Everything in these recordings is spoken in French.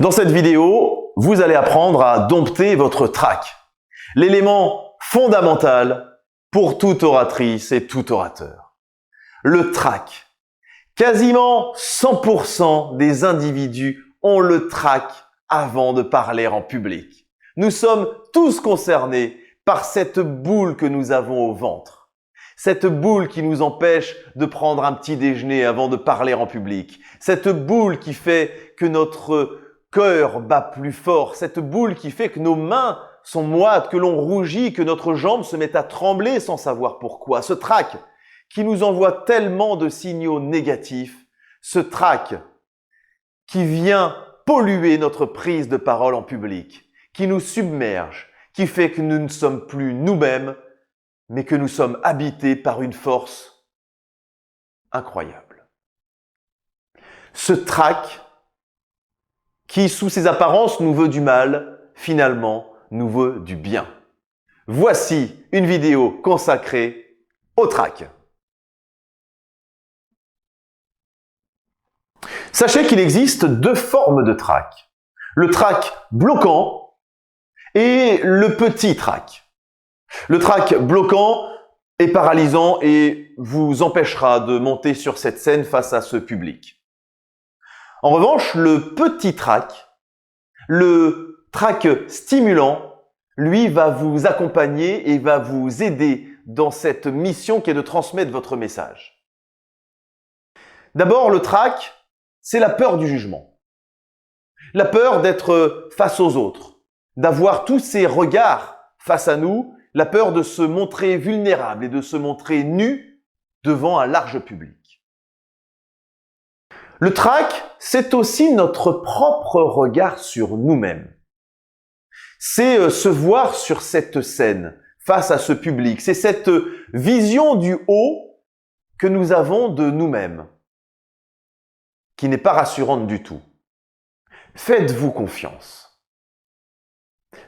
Dans cette vidéo, vous allez apprendre à dompter votre trac, l'élément fondamental pour toute oratrice et tout orateur. Le trac. Quasiment 100% des individus ont le trac avant de parler en public. Nous sommes tous concernés par cette boule que nous avons au ventre. Cette boule qui nous empêche de prendre un petit déjeuner avant de parler en public. Cette boule qui fait que notre cœur bat plus fort. Cette boule qui fait que nos mains sont moites, que l'on rougit, que notre jambe se met à trembler sans savoir pourquoi. Ce trac qui nous envoie tellement de signaux négatifs. Ce trac qui vient polluer notre prise de parole en public, qui nous submerge, qui fait que nous ne sommes plus nous-mêmes, mais que nous sommes habités par une force incroyable. Ce trac qui, sous ses apparences, nous veut du mal, finalement, nous veut du bien. Voici une vidéo consacrée au trac. Sachez qu'il existe deux formes de trac. Le trac bloquant et le petit trac. Le trac bloquant est paralysant et vous empêchera de monter sur cette scène face à ce public. En revanche, le petit trac, le trac stimulant, lui va vous accompagner et va vous aider dans cette mission qui est de transmettre votre message. D'abord, le trac, c'est la peur du jugement. La peur d'être face aux autres, d'avoir tous ces regards face à nous, la peur de se montrer vulnérable et de se montrer nu devant un large public. Le trac, c'est aussi notre propre regard sur nous-mêmes. C'est se voir sur cette scène, face à ce public. C'est cette vision du haut que nous avons de nous-mêmes, qui n'est pas rassurante du tout. Faites-vous confiance.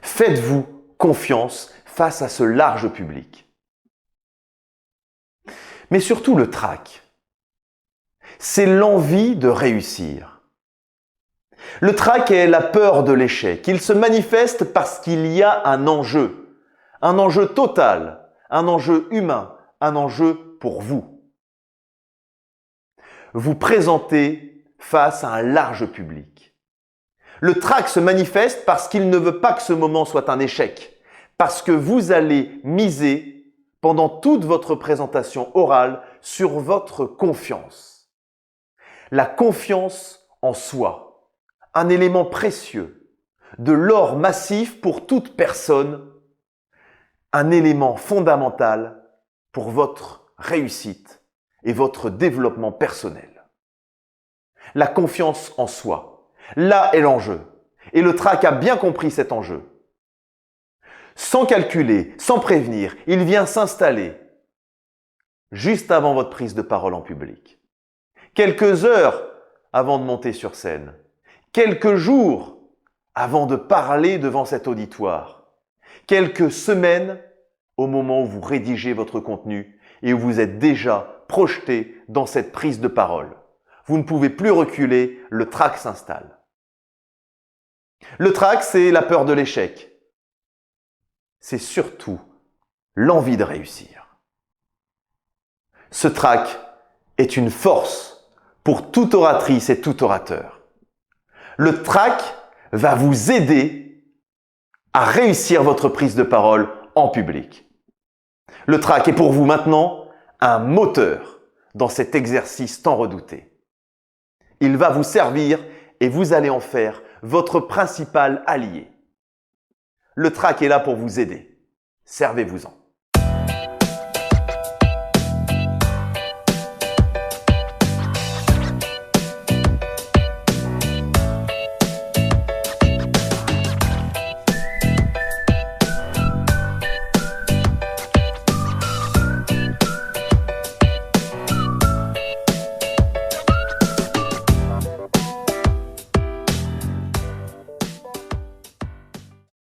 Faites-vous confiance face à ce large public. Mais surtout le trac, c'est l'envie de réussir. Le trac est la peur de l'échec. Il se manifeste parce qu'il y a un enjeu total, un enjeu humain, un enjeu pour vous. Vous présentez face à un large public. Le trac se manifeste parce qu'il ne veut pas que ce moment soit un échec, parce que vous allez miser pendant toute votre présentation orale sur votre confiance. La confiance en soi, un élément précieux, de l'or massif pour toute personne, un élément fondamental pour votre réussite et votre développement personnel. La confiance en soi, là est l'enjeu. Et le trac a bien compris cet enjeu. Sans calculer, sans prévenir, il vient s'installer juste avant votre prise de parole en public. Quelques heures avant de monter sur scène. Quelques jours avant de parler devant cet auditoire. Quelques semaines au moment où vous rédigez votre contenu et où vous êtes déjà projeté dans cette prise de parole. Vous ne pouvez plus reculer, le trac s'installe. Le trac, c'est la peur de l'échec. C'est surtout l'envie de réussir. Ce trac est une force pour toute oratrice et tout orateur. Le trac va vous aider à réussir votre prise de parole en public. Le trac est pour vous maintenant un moteur dans cet exercice tant redouté. Il va vous servir et vous allez en faire votre principal allié. Le trac est là pour vous aider. Servez-vous-en.